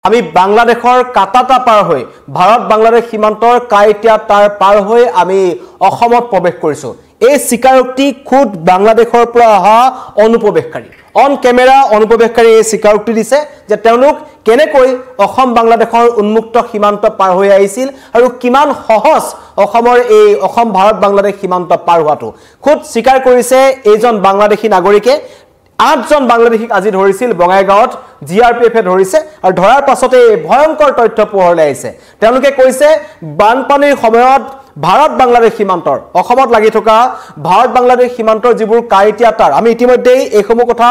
আমি বাংলাদেশৰ কাটাটা পাৰ হৈ ভাৰত বাংলাদেশ সীমান্তৰ কাইটিয়া তাৰ পাৰ হৈ আমি অসমত প্ৰৱেশ কৰিছো এই স্বীকাৰোক্তি খুদ বাংলাদেশৰ পৰা অহা অনুপ্ৰৱেশকাৰী অন ক্যামেৰা অনুপ্ৰৱেশকাৰী এই স্বীকাৰোক্তি দিছে যে তেওঁলোক কেনেকৈ অসম বাংলাদেশৰ উন্মুক্ত সীমান্ত পাৰ হৈ আহিছিল আৰু কিমান সহজ অসমৰ এই অসম ভাৰত বাংলাদেশ সীমান্ত পাৰ হোৱাটো খুদ স্বীকাৰ কৰিছে এইজন বাংলাদেশী নাগৰিকে 8 জন বাংলাদেশীক আজি ধৰিছিল বঙাইগাঁৱত জিআৰপিএফে ধৰিছে আৰু ধৰাৰ পাছতে ভয়ংকৰ তথ্য পোহৰলৈ আহিছে তেওঁলোকে কৈছে বানপানীৰ সময়ত ভাৰত বাংলাদেশ সীমান্তৰ অসমত লাগি থকা ভাৰত বাংলাদেশ সীমান্তৰ যিবোৰ কাইটিয়া তাৰ আমি ইতিমধ্যে এইসমূহ কথা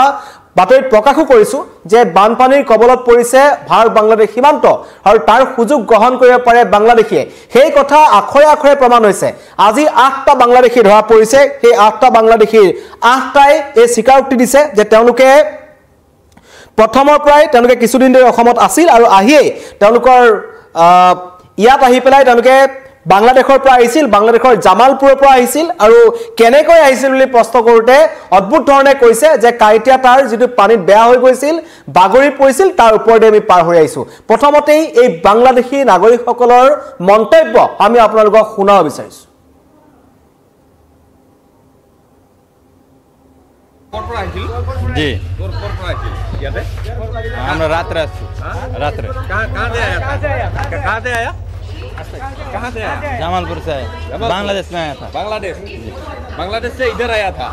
বাতৰিত প্ৰকাশো কৰিছো যে বানপানীৰ কবলত পৰিছে ভাৰত বাংলাদেশ সীমান্ত আৰু তাৰ সুযোগ গ্ৰহণ কৰিব পাৰে বাংলাদেশে সেই কথা আখৰে আখৰে প্ৰমাণ হৈছে আজি 8টা বাংলাদেশী ধৰা পৰিছে সেই 8টা বাংলাদেশীৰ 8টাই এই স্বীকাৰোক্তি দিছে যে তেওঁলোকে প্ৰথমৰ পৰাই তেওঁলোকে কিছুদিন ধৰি অসমত আছিল আৰু আহিয়ে তেওঁলোকৰ ইয়াত আহি পেলাই তেওঁলোকে বাংলাদেশৰ পৰা আহিছিল বাংলাদেশৰ জামালপুৰৰ পৰা আহিছিল আৰু কেনেকৈ আহিছিল বুলি প্ৰশ্ন কৰোতে অদ্ভুত ধৰণে কৈছে যে কাইটিয়া তাৰ যেটো পানীত বেয়া হৈ গৈছিল বাগৰি পৰিছিল তাৰ ওপৰতে আমি পাৰ হৈ আহিছো প্ৰথমতেই এই বাংলাদেশী নাগৰিকসকলৰ মন্তব্য আমি আপোনালোকক শুনাব বিচাৰিছো जी हम रात कहाँ से आया जमालपुर से आए बांग्लादेश में आया था बांग्लादेश से इधर आया था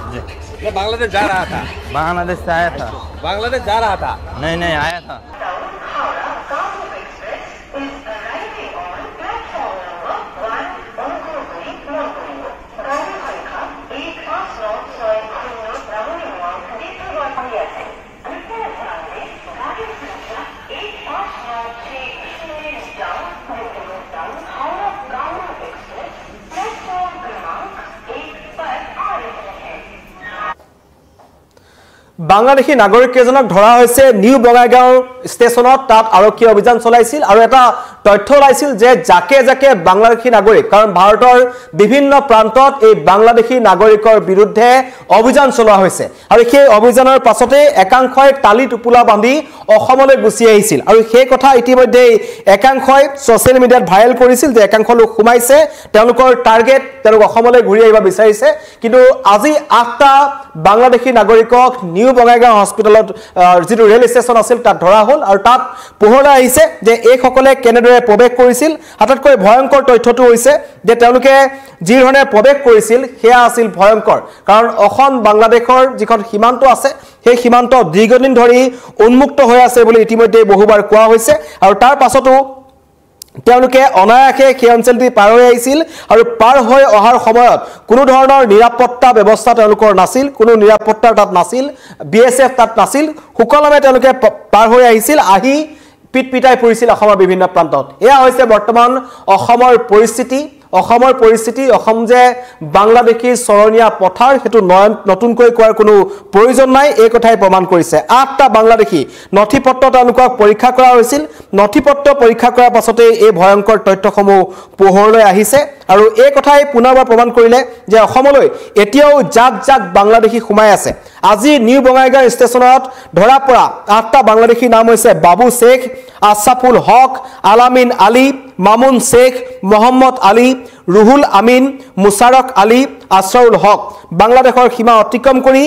या बांग्लादेश जा रहा था बांग्लादेश से आया था बांग्लादेश जा रहा था नहीं आया था বাংলাদেশী নাগৰিক কেজনক ধৰা হৈছে নিউ বঙাইগাঁও ষ্টেচনত তাত আৰক্ষী অভিযান চলাইছিল আৰু এটা তথ্য ওলাইছিল যে জাকে জাকে বাংলাদেশী নাগৰিক কাৰণ ভাৰতৰ বিভিন্ন প্ৰান্তত এই বাংলাদেশী নাগৰিকৰ বিৰুদ্ধে অভিযান চলোৱা হৈছে আৰু সেই অভিযানৰ পাছতে একাংশই তালি টুপুলা বান্ধি অসমলৈ গুচি আহিছিল আৰু সেই কথা ইতিমধ্যে একাংশই সোশ্যাল মিডিয়াত ভাইৰেল কৰিছিল যে একাংশ লোক সোমাইছে তেওঁলোকৰ টাৰ্গেট তেওঁলোক অসমলৈ ঘূৰি আহিব বিচাৰিছে কিন্তু আজি 8টা বাংলাদেশী নাগৰিকক নিউ বঙাইগাঁও হস্পিটেলত যিটো ৰেল ষ্টেচন আছিল তাত ধৰা হ'ল আৰু তাত পোহৰলৈ আহিছে যে এই সকলে কেনেদৰে প্ৰৱেশ কৰিছিল হাততকৈ ভয়ংকৰ তথ্যটো হৈছে যে তেওঁলোকে যি ধৰণে প্ৰৱেশ কৰিছিল সেয়া আছিল ভয়ংকৰ কাৰণ অসম বাংলাদেশৰ যিখন সীমান্ত আছে সেই সীমান্ত দীৰ্ঘদিন ধৰি উন্মুক্ত হৈ আছে বুলি ইতিমধ্যে বহুবাৰ কোৱা হৈছে আৰু তাৰ পাছতো তেওঁলোকে অনায়াসে সেই অঞ্চলটি পাৰ হৈ আহিছিল আৰু পাৰ হৈ অহাৰ সময়ত কোনো ধৰণৰ নিৰাপত্তা ব্যৱস্থা তেওঁলোকৰ নাছিল কোনো নিৰাপত্তা তাত নাছিল বিএছএফ তাত নাছিল সুকলমে তেওঁলোকে পাৰ হৈ আহিছিল আহি পিটপিটাই পৰিছিল অসমৰ বিভিন্ন প্ৰান্তত এয়া হৈছে বৰ্তমান অসমৰ পৰিস্থিতি অসম যে বাংলাদেশীৰ চৰণীয়া পথাৰ হেতু নতুনকৈ কোৱাৰ কোনো প্ৰয়োজন নাই এই কথাই প্ৰমাণ কৰিছে 8টা বাংলাদেশী নথিপত্ৰ তেওঁলোকক পৰীক্ষা কৰা হৈছিল নথিপত্ৰ পৰীক্ষা কৰাৰ পাছতে এই ভয়ংকৰ তথ্যসমূহ পোহৰলৈ আহিছে আৰু এই কথাই পুনৰবাৰ প্ৰমাণ কৰিলে যে অসমলৈ এতিয়াও জাক বাংলাদেশী সোমাই আছে আজি নিউ বঙাইগাঁও ষ্টেচনত ধৰা পৰা 8টা বাংলাদেশী নাম হৈছে বাবু শেখ আশাফুল হক আলামিন আলী মামুন শেখ মোহাম্মদ আলী রুহুল আমিন মুসারক আলী আসরাউল হক বাংলাদেশৰ সীমা অতিক্ৰম কৰি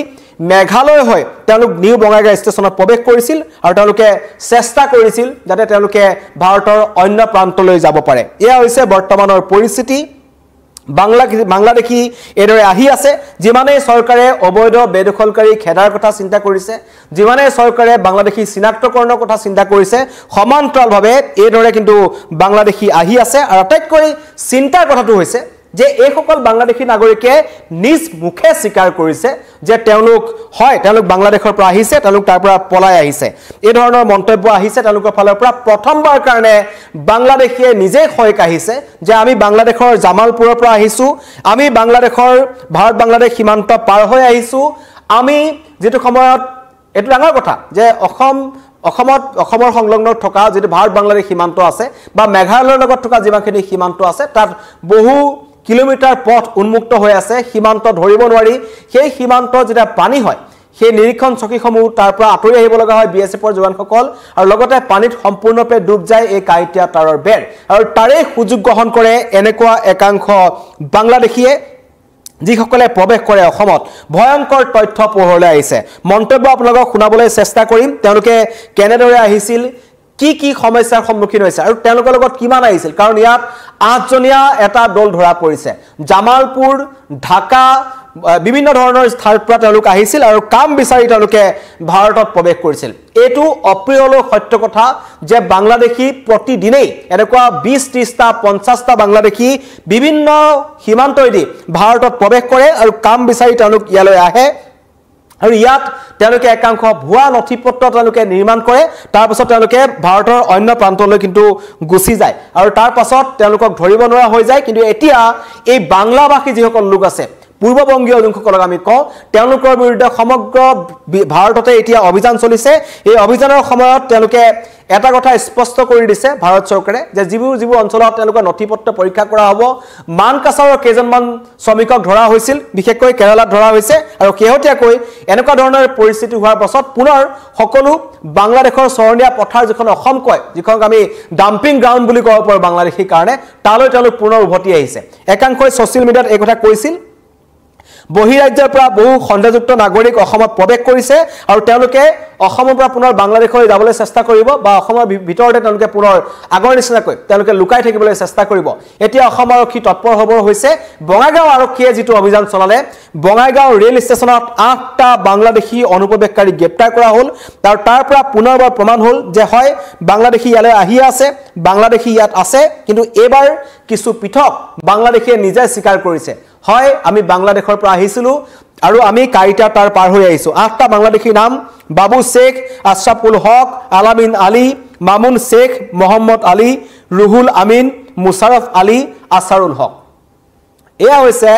মেঘালয় হৈ তেওঁলোক নিউ বঙাইগাঁও ষ্টেচনত প্ৰৱেশ কৰিছিল আৰু তেওঁলোকে চেষ্টা কৰিছিল যাতে তেওঁলোকে ভাৰতৰ অন্য প্ৰান্তলৈ যাব পাৰে এয়া হৈছে বৰ্তমানৰ পৰিস্থিতি বাংলাদেশী এদৰে আহি আছে যিমানে চৰকাৰে অবৈধ বেদখলকাৰী খেদাৰ কথা চিন্তা কৰিছে যিমানে চৰকাৰে বাংলাদেশী চিনাক্তকৰণৰ কথা চিন্তা কৰিছে সমান্তৰালভাৱে এদৰে কিন্তু বাংলাদেশী আহি আছে আৰু আটাইতকৈ চিন্তাৰ কথাটো হৈছে যে এই সকল বাংলাদেশী নাগৰিকে নিজ মুখে স্বীকাৰ কৰিছে যে তেওঁলোক বাংলাদেশৰ পৰা আহিছে তেওঁলোক তাৰ পৰা পলাই আহিছে এই ধৰণৰ মন্তব্য আহিছে তেওঁলোকৰ ফালৰ পৰা প্ৰথমবাৰ কাৰণে বাংলাদেশীয়ে নিজে খয়ক আহিছে যে আমি বাংলাদেশৰ জামালপুৰৰ পৰা আহিছো আমি বাংলাদেশৰ ভাৰত বাংলাদেশ সীমান্ত পাৰ হৈ আহিছো আমি যেটো সময়ত এটো ডাঙৰ কথা যে অসমৰ সংলগ্ন থকা যেটো ভাৰত বাংলাদেশ সীমান্ত আছে বা মেঘালয়ৰ লগত থকা যিমানখিনি সীমান্ত আছে তাত বহু কিলোমিটাৰ পথ উন্মুক্ত হৈ আছে সীমান্ত ধৰিব নোৱাৰি সেই সীমান্ত যেটা পানী হয় সেই নিৰীক্ষণ চকীসমূহ তাৰ পৰা আঁতৰি আহিব লগা হয় বিএছএফৰ জোৱানসকল আৰু লগতে পানীত সম্পূৰ্ণৰূপে ডুব যায় এই কাঁইটীয়া তাঁৰৰ বেৰ আৰু তাৰে সুযোগ গ্ৰহণ কৰে এনেকুৱা একাংশ বাংলাদেশীয়ে যিসকলে প্ৰৱেশ কৰে অসমত ভয়ংকৰ তথ্য পোহৰলৈ আহিছে মন্তব্য আপোনালোকক শুনাবলৈ চেষ্টা কৰিম তেওঁলোকে কেনেদৰে আহিছিল কি কি সমস্যাৰ সন্মুখীন হৈছে আৰু তেওঁলোকৰ লগত কিমান আহিছিল কাৰণ ইয়াত 8জনীয়া এটা দল ধৰা পৰিছে জামালপুৰ ঢাকা বিভিন্ন ধৰণৰ স্থানৰ পৰা তেওঁলোক আহিছিল আৰু কাম বিচাৰি তেওঁলোকে ভাৰতত প্ৰৱেশ কৰিছিল এটো অপ্ৰিয়লৈ সত্য কথা যে বাংলাদেশী প্ৰতিদিনেই এনেকুৱা 20-30টা 50টা বাংলাদেশী বিভিন্ন সীমান্তইদি ভাৰতত প্ৰৱেশ কৰে আৰু কাম বিচাৰি তেওঁলোক ইয়ালৈ আহে আৰু ইয়াত তেওঁলোকে একাংশ ভুৱা নথিপত্ৰ তেওঁলোকে নিৰ্মাণ কৰে তাৰ পাছত তেওঁলোকে ভাৰতৰ অন্য প্ৰান্তলৈ কিন্তু গুচি যায় আৰু তাৰ পাছত তেওঁলোকক ধৰিব নোৱাৰা হৈ যায় কিন্তু এতিয়া এই বাংলাভাষী যিসকল লোক আছে পূৰ্ববংগীয় যোনসকলক আমি কওঁ তেওঁলোকৰ বিৰুদ্ধে সমগ্ৰ ভাৰততে এতিয়া অভিযান চলিছে এই অভিযানৰ সময়ত তেওঁলোকে এটা কথা স্পষ্ট কৰি দিছে ভাৰত চৰকাৰে যে যিবোৰ অঞ্চলত তেওঁলোকৰ নথিপত্ৰ পৰীক্ষা কৰা হ'ব মানকাছাৰৰ কেইজনমান শ্ৰমিকক ধৰা হৈছিল বিশেষকৈ কেৰালাত ধৰা হৈছে আৰু শেহতীয়াকৈ এনেকুৱা ধৰণৰ পৰিস্থিতি হোৱাৰ পাছত পুনৰ সকলো বাংলাদেশৰ চৰণীয়া পথাৰ যিখন অসম কয় যিখন আমি ডাম্পিং গ্ৰাউণ্ড বুলি ক'ব পাৰোঁ বাংলাদেশীৰ কাৰণে তালৈ তেওঁলোক পুনৰ উভতি আহিছে একাংশই ছ'চিয়েল মিডিয়াত এই কথা কৈছিল বহিৰাজ্যৰ পৰা বহু সন্দেহযুক্ত নাগৰিক অসমত প্ৰৱেশ কৰিছে আৰু তেওঁলোকে অসমৰ পৰা পুনৰ বাংলাদেশলৈ যাবলৈ চেষ্টা কৰিব বা অসমৰ ভিতৰতে তেওঁলোকে পুনৰ আগৰ নিচিনাকৈ তেওঁলোকে লুকাই থাকিবলৈ চেষ্টা কৰিব এতিয়া অসম আৰক্ষী তৎপৰ হ'ব হৈছে বঙাইগাঁও আৰক্ষীয়ে যিটো অভিযান চলালে বঙাইগাঁও ৰেল ষ্টেচনত 8টা বাংলাদেশী অনুপ্ৰৱেশকাৰীক গ্ৰেপ্তাৰ কৰা হ'ল তাৰ পৰা পুনৰবাৰ প্ৰমাণ হ'ল যে হয় বাংলাদেশী ইয়ালৈ আহি আছে বাংলাদেশী ইয়াত আছে কিন্তু এবাৰ কিছু পৃথক বাংলাদেশীয়ে নিজে স্বীকাৰ কৰিছে হয় আমি বাংলাদেশৰ পৰা আহিছিলো আৰু আমি কাইটা তাৰ পাৰ হৈ আহিছো 8টা বাংলাদেশী নাম বাবু শেখ আশরাফুল হক আলামিন আলী মামুন শেখ মোহাম্মদ আলী রুহুল আমিন মুশারফ আলী আসারুল হক এয়া হৈছে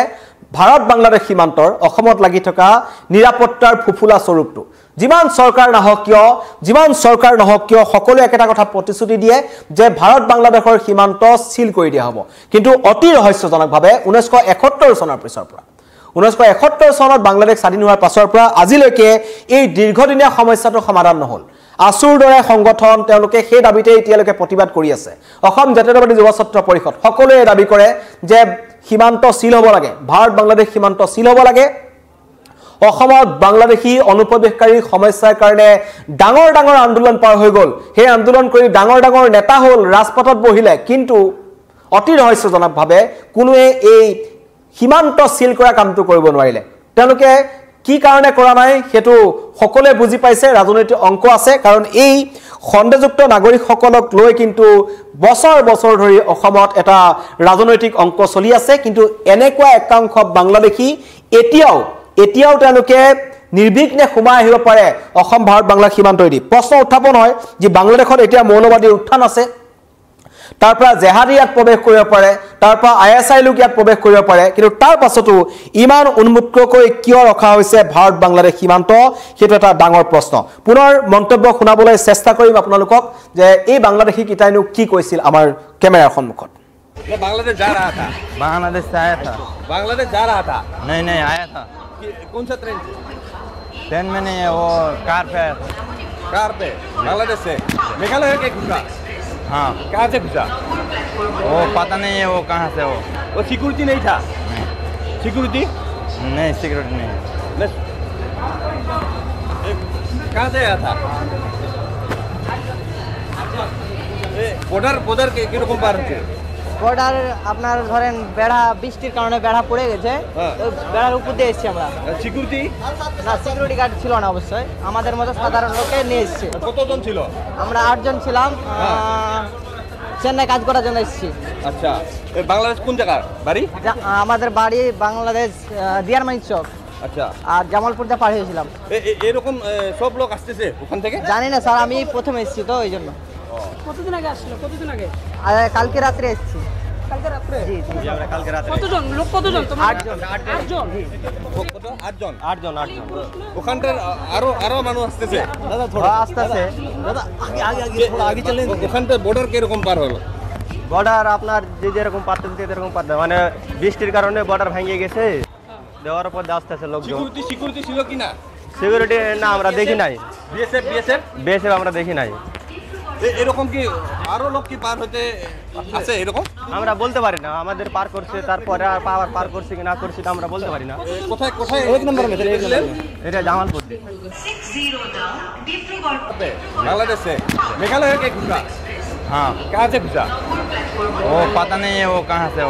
ভাৰত বাংলাদেশ সীমান্তৰ অসমত লাগি থকা নিৰাপত্তাৰ ফুফুলা স্বৰূপটো যিমান চৰকাৰ নহওক কিয় সকলোৱে একেটা কথা প্ৰতিশ্ৰুতি দিয়ে যে ভাৰত বাংলাদেশৰ সীমান্ত সিল কৰি দিয়া হ'ব কিন্তু অতি ৰহস্যজনকভাৱে 1971 চনৰ পিছৰ পৰা 1971 চনত বাংলাদেশ স্বাধীন হোৱাৰ পাছৰ পৰা আজিলৈকে এই দীৰ্ঘদিনীয়া সমস্যাটো সমাধান নহল আসুৰ দৰে সংগঠন তেওঁলোকে সেই দাবিতে এতিয়ালৈকে প্ৰতিবাদ কৰি আছে অসম জাতীয়তাবাদী যুৱ ছাত্ৰ পৰিষদ সকলোৱে দাবী কৰে যে সীমান্ত সিল হ'ব লাগে ভাৰত বাংলাদেশ সীমান্ত সিল হ'ব লাগে অসমত বাংলাদেশী অনুপ্ৰৱেশকাৰীৰ সমস্যাৰ কাৰণে ডাঙৰ আন্দোলন পাৰ হৈ গ'ল সেই আন্দোলন কৰি ডাঙৰ নেতা হ'ল ৰাজপথত বহিলে কিন্তু অতি ৰহস্যজনকভাৱে কোনোৱে এই সীমান্ত সিল কৰা কামটো কৰিব নোৱাৰিলে তেওঁলোকে কি কাৰণে কৰা নাই হেতু সকলোৱে বুজি পাইছে ৰাজনৈতিক অংক আছে কাৰণ এই খণ্ডযুক্ত নাগৰিকসকলক লৈ কিন্তু বছৰ ধৰি অসমত এটা ৰাজনৈতিক অংক চলি আছে কিন্তু এনেকুৱা একাংশ বাংলাদেশী এতিয়াও তেওঁলোকে নিৰ্বিঘ্নে সোমাই আহিব পাৰে অসম ভাৰত বাংলা সীমান্তইদি প্ৰশ্ন উত্থাপন হয় যে বাংলাদেশত এতিয়া মৌলবাদীৰ উত্থান আছে তাৰ পৰা জেহাদিয়াত প্ৰৱেশ কৰিব পাৰে তাৰ পৰা আইএসআই লোক ইয়াত প্ৰৱেশ কৰিব পাৰে কিন্তু তাৰ পাছতো ইমান উন্মুক্তকৈ কিয় ৰখা হৈছে ভাৰত বাংলাদেশ সীমান্ত সেইটো এটা ডাঙৰ প্ৰশ্ন পুনৰ মন্তব্য শুনাবলৈ চেষ্টা কৰিম আপোনালোকক যে এই বাংলাদেশী কিটাইনো কি কৈছিল আমাৰ কেমেৰাৰ সন্মুখত बांग्लादेश जा रहा था बांग्लादेश से आया था बांग्लादेश जा रहा था नहीं आया था कौन सा ट्रेन से ट्रेन में नहीं है वो कार पे आया था कार पे बांग्लादेश से मेघालय के घुसा हाँ कहाँ से घुसा वो पता नहीं है वो कहाँ से वो सिक्योरिटी नहीं था सिक्योरिटी नहीं सिक्योरिटी नहीं है कहाँ से आया था বর্ডার কিরকম পার হচ্ছে বর্ডার আপনার ধরেন বেড়া বৃষ্টির কারণে বেড়া পড়ে গেছে বেড়ার উপর দিয়ে এসেছি আমরা সিকিউরিটি না সিকিউরিটি গার্ড ছিল না অবশ্যই আমাদের মতো সাধারণ লোকে নিয়ে এসেছি কতজন ছিল আমরা 8 জন ছিলাম চেন্নাই কাজ করার জন্য এসেছি আচ্ছা বাংলাদেশ কোন জায়গা বাড়ি আমাদের বাড়ি বাংলাদেশ দিয়ারমাইন চক আচ্ছা আর জামালপুর দিয়ে পার হয়েছিলাম এরকম সব লোক আসতেছে ওখান থেকে জানি না স্যার আমি প্রথম এসেছি তো এই জন্য কতদিন আগে আসছিল কতদিন আগে কালকে রাত্রে এসেছি কালকে রাত্রে জি আমরা কালকে রাতে কতজন লোক কতজন তোমার 8 জন ওখানটার আরো মানুষ আসতেছে দাদা থোড়া আসতেছে দাদা আগে চলেন ওখানটার বর্ডার কিরকম পার হলো বর্ডার আপনার যেরকম পারতেছে এরকম পারতে মানে বৃষ্টির কারণে বর্ডার ভেঙে গেছে দেওয়ার পর আসতেছে লোকজন সিকিউরিটি ছিল কিনা সিকিউরিটি না আমরা দেখি নাই, বিএসএফ আমরা দেখি নাই। এরকম কি আরো লোক কি পার হতে আছে এরকম? আমরা বলতে পারি না, আমাদের পার করছে তারপরে আর পার করছে কি না করছে আমরা বলতে পারি না। কোথায় কোথায়? এক নম্বর এটা জামালপুর। बांग्लादेश से मेघालय के घुसा? हाँ कहाँ से घुसा? वो पता नहीं है वो कहाँ से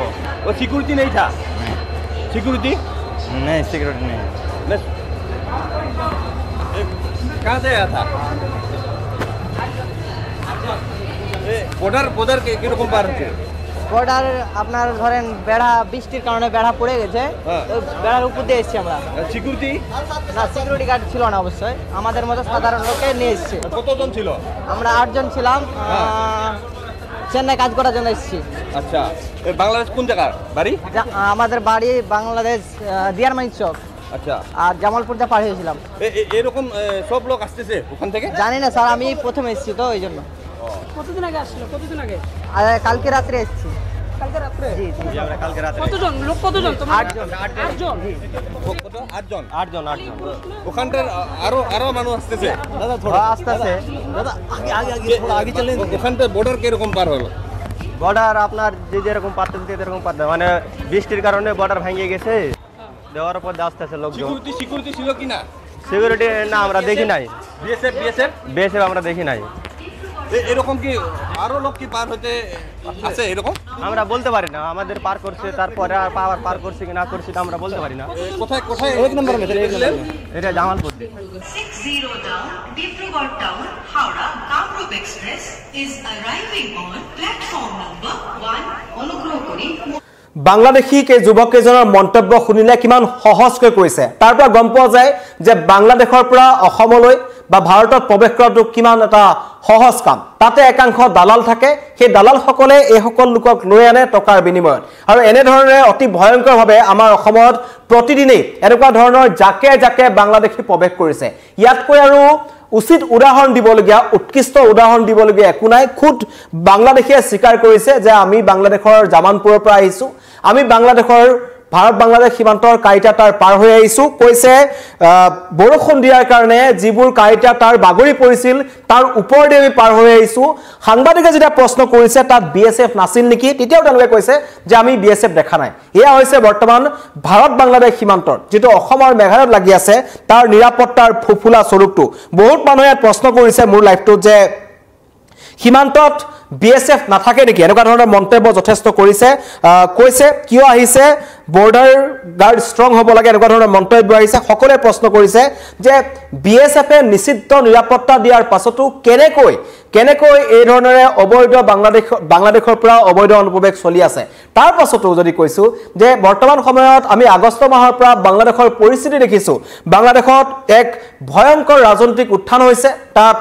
वो सिक्योरिटी नहीं था? सिक्योरिटी नहीं सिक्योरिटी नहीं है। कहाँ से आया था? বর্ডার কিরকম পার হচ্ছে? বর্ডার আপনার ধরেন বেড়া বৃষ্টির কারণে বেড়া পড়ে গেছে, ওই বেড়ার উপর দিয়ে এসেছি আমরা। সিকিউরিটি না, সিকিউরিটি গার্ড ছিল না অবশ্যই, আমাদের মতো সাধারণ লোকে নিয়ে এসেছি। কতজন ছিল? আমরা 8 জন ছিলাম, চেন্নাই কাজ করার জন্য এসেছি। আচ্ছা, বাংলাদেশ কোন জায়গার বাড়ি? আমাদের বাড়ি বাংলাদেশ দিয়ারমাইন চক। আচ্ছা, আর জামালপুর যা পার হয়েছিলাম। এরকম সব লোক আসতেছে ওখান থেকে? জানি না স্যার, আমি প্রথম এসেছি তো ওই জন্য। কতদিন আগে আসছিল? কতদিন আগে? কালকে রাত্রে এসেছি। কালকে রাত্রে? জি জি, আমরা কালকে রাতে কতজন লোক? কতজন তোমার? 8 জন। 8 জন। ওখানটার আরো মানুষ আসতেছে? দাদা থোড়া আস্তে আস্তে, দাদা আগে থোড়া আগে চলেন। ওখানটার বর্ডার কিরকম পার হলো? বর্ডার আপনার যেরকম পারতেছে এরকম পারতে, মানে বৃষ্টির কারণে বর্ডার ভেঙে গেছে, দেওয়ার পর আস্তে আস্তে লোকজন। সিকিউরিটি ছিল কি না? সিকিউরিটি না আমরা দেখি নাই, বিএসএফ আমরা দেখি নাই। এরকম কি আরো লোক কি পার হতে আছে এরকম? আমরা বলতে পারি না, আমাদের পার করছে তারপরে আর পার করছে কি না করছে আমরা বলতে পারি না। কোথায় কোথায়? এক নম্বর এটা Jamalpur. 60 down, Dibrugarh town, Howrah, Kamrup Express is arriving on platform number 1. অনুগ্রহ করে বাংলাদেশী যুৱক কেইজনৰ মন্তব্য শুনিলে কিমান সহজকৈ কৈছে, তাৰ পৰা গম পোৱা যায় যে বাংলাদেশৰ পৰা অসমলৈ বা ভাৰতত প্ৰৱেশ কৰাটো কিমান এটা সহজ কাম। তাতে একাংশ দালাল থাকে, সেই দালালসকলে এই সকল লোকক লৈ আনে টকাৰ বিনিময়ত। আৰু এনেধৰণে অতি ভয়ংকৰভাৱে আমাৰ অসমত প্ৰতিদিনেই এনেকুৱা ধৰণৰ জাকে জাকে বাংলাদেশী প্ৰৱেশ কৰিছে। ইয়াতকৈ আৰু উচিত উদাহৰণ দিবলগীয়া, উৎকৃষ্ট উদাহৰণ দিবলগীয়া একো নাই। খুদ বাংলাদেশীয়ে স্বীকাৰ কৰিছে যে আমি বাংলাদেশৰ জামানপুৰৰ পৰা আহিছোঁ, আমি বাংলাদেশৰ ভাৰত বাংলাদেশ সীমান্তৰ কাইটা তাৰ পাৰ হৈ আহিছোঁ। কৈছে বৰষুণ দিয়াৰ কাৰণে যিবোৰ কাইটা তাৰ বাগৰি পৰিছিল তাৰ ওপৰেদি আমি পাৰ হৈ আহিছোঁ। সাংবাদিকে যেতিয়া প্ৰশ্ন কৰিছে তাত বিএছএফ নাছিল নেকি, তেতিয়াও তেওঁলোকে কৈছে যে আমি বিএছএফ দেখা নাই। এয়া হৈছে বৰ্তমান ভাৰত বাংলাদেশ সীমান্তৰ যিটো অসমৰ মেঘালয়ত লাগি আছে তাৰ নিৰাপত্তাৰ ফুফুলা স্বৰূপটো। বহুত মানুহে ইয়াত প্ৰশ্ন কৰিছে মোৰ লাইভটোত যে সীমান্তত বিএছএফ নাথাকে নেকি, এনেকুৱা ধৰণৰ মন্তব্য যথেষ্ট কৰিছে। কৈছে কিয় আহিছে, বৰ্ডাৰ গাৰ্ড ষ্ট্ৰং হ'ব লাগে, এনেকুৱা ধৰণৰ মন্তব্য আহিছে। সকলোৱে প্ৰশ্ন কৰিছে যে বিএছএফে নিশ্চিত নিৰাপত্তা দিয়াৰ পাছতো কেনেকৈ এই ধৰণেৰে অবৈধ বাংলাদেশৰ পৰা অবৈধ অনুপ্ৰৱেশ চলি আছে। তাৰ পাছতো যদি কৈছোঁ যে বৰ্তমান সময়ত আমি আগষ্ট মাহৰ পৰা বাংলাদেশৰ পৰিস্থিতি দেখিছোঁ, বাংলাদেশত এক ভয়ংকৰ ৰাজনৈতিক উত্থান হৈছে। তাত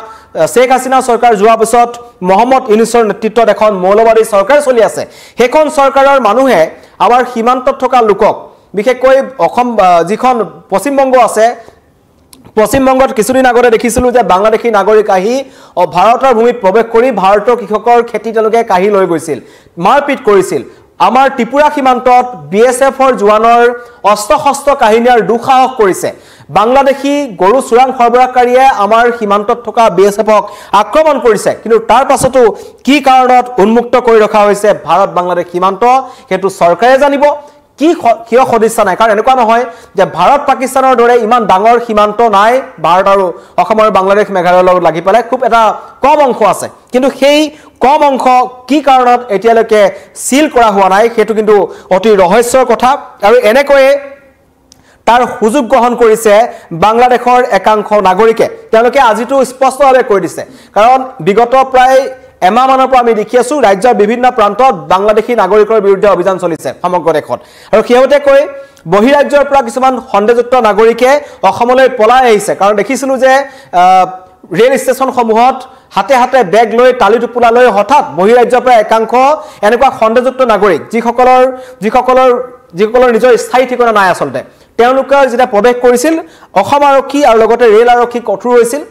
শেখ হাছিনা চৰকাৰ যোৱাৰ পিছত মহম্মদ ইউনুছৰ নেতৃত্বত এখন মৌলবাদী চৰকাৰ চলি আছে। সেইখন চৰকাৰৰ মানুহে আমাৰ সীমান্তত থকা লোকক, বিশেষকৈ অসম যিখন পশ্চিমবংগ আছে, পশ্চিমবংগত কিছুদিন আগতে দেখিছিলোঁ যে বাংলাদেশী নাগৰিক আহি ভাৰতৰ ভূমিত প্ৰৱেশ কৰি ভাৰতৰ কৃষকৰ খেতি তেওঁলোকে কাঢ়ি লৈ গৈছিল, মাৰপিট কৰিছিল। আমাৰ ত্ৰিপুৰা সীমান্তত বিএছএফৰ জোৱানৰ অস্ত্ৰ শস্ত্ৰ কাঢ়ি নিয়াৰ দুঃসাহস কৰিছে। বাংলাদেশী গৰু চোৰাং সৰবৰাহকাৰীয়ে আমাৰ সীমান্তত থকা বিএছএফক আক্ৰমণ কৰিছে, কিন্তু তাৰ পাছতো কি কাৰণত উন্মুক্ত কৰি ৰখা হৈছে ভাৰত বাংলাদেশ সীমান্ত সেইটো চৰকাৰে জানিব। কিয় সদিচ্ছা নাই, কাৰণ এনেকুৱা নহয় যে ভাৰত পাকিস্তানৰ দৰে ইমান ডাঙৰ সীমান্ত নাই ভাৰত আৰু অসম আৰু বাংলাদেশ মেঘালয়ৰ লগত লাগি পেলাই, খুব এটা কম অংশ আছে। কিন্তু সেই কম অংশ কি কাৰণত এতিয়ালৈকে চিল কৰা হোৱা নাই সেইটো কিন্তু অতি ৰহস্যৰ কথা। আৰু এনেকৈয়ে তাৰ সুযোগ গ্ৰহণ কৰিছে বাংলাদেশৰ একাংশ নাগৰিকে। তেওঁলোকে আজিতো স্পষ্টভাৱে কৈ দিছে, কাৰণ বিগত প্ৰায় এমাহমানৰ পৰা আমি দেখি আছোঁ ৰাজ্যৰ বিভিন্ন প্ৰান্তত বাংলাদেশী নাগৰিকৰ বিৰুদ্ধে অভিযান চলিছে সমগ্ৰ দেশত। আৰু শেহতীয়াকৈ বহিৰাজ্যৰ পৰা কিছুমান সন্দেহযুক্ত নাগৰিকে অসমলৈ পলাই আহিছে, কাৰণ দেখিছিলোঁ যে ৰেল ষ্টেচনসমূহত হাতে হাতে বেগ লৈ টালি টোপোলা লৈ হঠাৎ বহিৰাজ্যৰ পৰা একাংশ এনেকুৱা সন্দেহযুক্ত নাগৰিক যিসকলৰ নিজৰ স্থায়ী ঠিকনা নাই, আচলতে তেওঁলোকে যেতিয়া প্ৰৱেশ কৰিছিল অসম আৰক্ষী আৰু লগতে ৰেল আৰক্ষী কঠোৰ হৈছিল।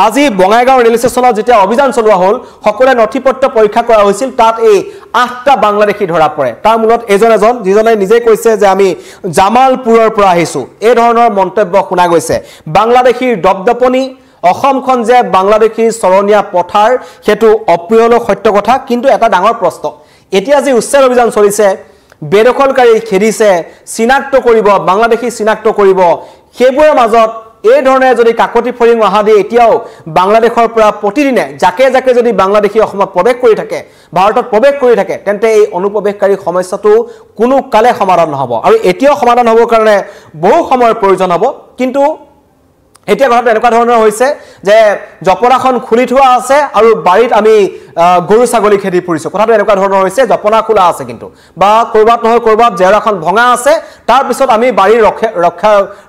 আজি বঙাইগাঁও ৰেল ষ্টেচনত যেতিয়া অভিযান চলোৱা হ'ল সকলোৱে নথিপত্ৰ পৰীক্ষা কৰা হৈছিল তাত এই 8টা বাংলাদেশী ধৰা পৰে তাৰ মূলত এজন যিজনে নিজে কৈছে যে আমি জামালপুৰৰ পৰা আহিছো এই ধৰণৰ মন্তব্য শুনা গৈছে বাংলাদেশীৰ দপদপনি অসমখন যে বাংলাদেশীৰ চৰণীয়া পথাৰ হেতু অপ্ৰিয় সত্য কথা কিন্তু এটা ডাঙৰ প্ৰশ্ন এতিয়া যে উচ্ছেদ অভিযান চলিছে বেদখলকাৰী খেদিছে চিনাক্ত কৰিব বাংলাদেশী চিনাক্ত কৰিব সেইবোৰৰ মাজত এই ধৰণে যদি কাকতি ফৰিং অহা দিয়ে এতিয়াও বাংলাদেশৰ পৰা প্ৰতিদিনে জাকে জাকে যদি বাংলাদেশী অসমত প্ৰৱেশ কৰি থাকে ভাৰতত প্ৰৱেশ কৰি থাকে তেন্তে এই অনুপ্ৰৱেশকাৰী সমস্যাটো কোনো কালে সমাধান নহব আৰু এতিয়াও সমাধান হ'বৰ কাৰণে বহু সময়ৰ প্ৰয়োজন হ'ব কিন্তু এতিয়া কথাটো এনেকুৱা ধৰণৰ হৈছে যে জপনাখন খুলি থোৱা আছে আৰু বাৰীত আমি গৰু ছাগলী খেদি ফুৰিছো কথাটো এনেকুৱা ধৰণৰ হৈছে জপনা খোলা আছে কিন্তু বা কৰবাত নহয় কৰবাত জেওৰাখন ভঙা আছে তাৰ পিছত আমি বাৰীৰ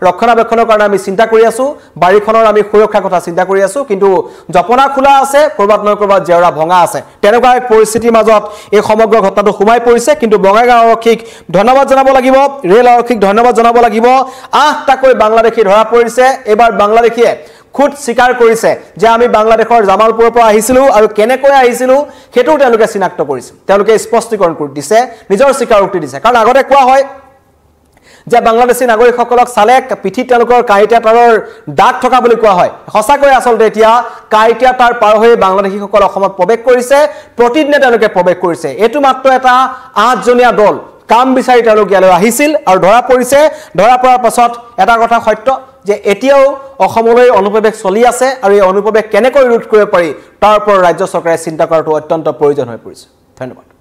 ৰক্ষণাবেক্ষণৰ কাৰণে আমি চিন্তা কৰি আছো বাৰীখনৰ আমি সুৰক্ষাৰ কথা চিন্তা কৰি আছো কিন্তু জপনা খোলা আছে কৰবাত নহয় কৰবাত জেওৰা ভঙা আছে তেনেকুৱা এক পৰিস্থিতিৰ মাজত এই সমগ্ৰ ঘটনাটো সোমাই পৰিছে কিন্তু বঙাইগাঁও আৰক্ষীক ধন্যবাদ জনাব লাগিব ৰেল আৰক্ষীক ধন্যবাদ জনাব লাগিব 8টাকৈ বাংলাদেশী ধৰা পৰিছে এবাৰ বাংলাদেশীয়ে খুদ স্বীকাৰ কৰিছে যে আমি বাংলাদেশৰ জামালপুৰৰ পৰা আহিছিলো আৰু কেনেকৈ আহিছিলো হেতু তেওঁলোকে চিনাক্ত কৰিছে তেওঁলোকে স্পষ্টীকৰণ কৰি দিছে নিজৰ স্বীকাৰোক্তি দিছে কাৰণ আগতে কোৱা হয় যে বাংলাদেশী নাগৰিকসকলক চালে পিঠিত তেওঁলোকৰ কাঁইটীয়া তাৰৰ দাগ থকা বুলি কোৱা হয় সঁচাকৈ আচলতে এতিয়া কাঁইটীয়া তাৰ পাৰ হৈ বাংলাদেশীসকল অসমত প্ৰৱেশ কৰিছে প্ৰতিদিনে তেওঁলোকে প্ৰৱেশ কৰিছে এটো মাত্ৰ এটা 8জনীয়া দল কাম বিচাৰি তেওঁলোক ইয়ালৈ আহিছিল আৰু ধৰা পৰিছে ধৰা পৰাৰ পাছত এটা কথা সত্য যে এতিয়াও অসমলৈ অনুপ্ৰৱেশ চলি আছে আৰু এই অনুপ্ৰৱেশ কেনেকৈ ৰোধ কৰিব পাৰি তাৰ ওপৰত ৰাজ্য চৰকাৰে চিন্তা কৰাটো অত্যন্ত প্ৰয়োজন হৈ পৰিছে ধন্যবাদ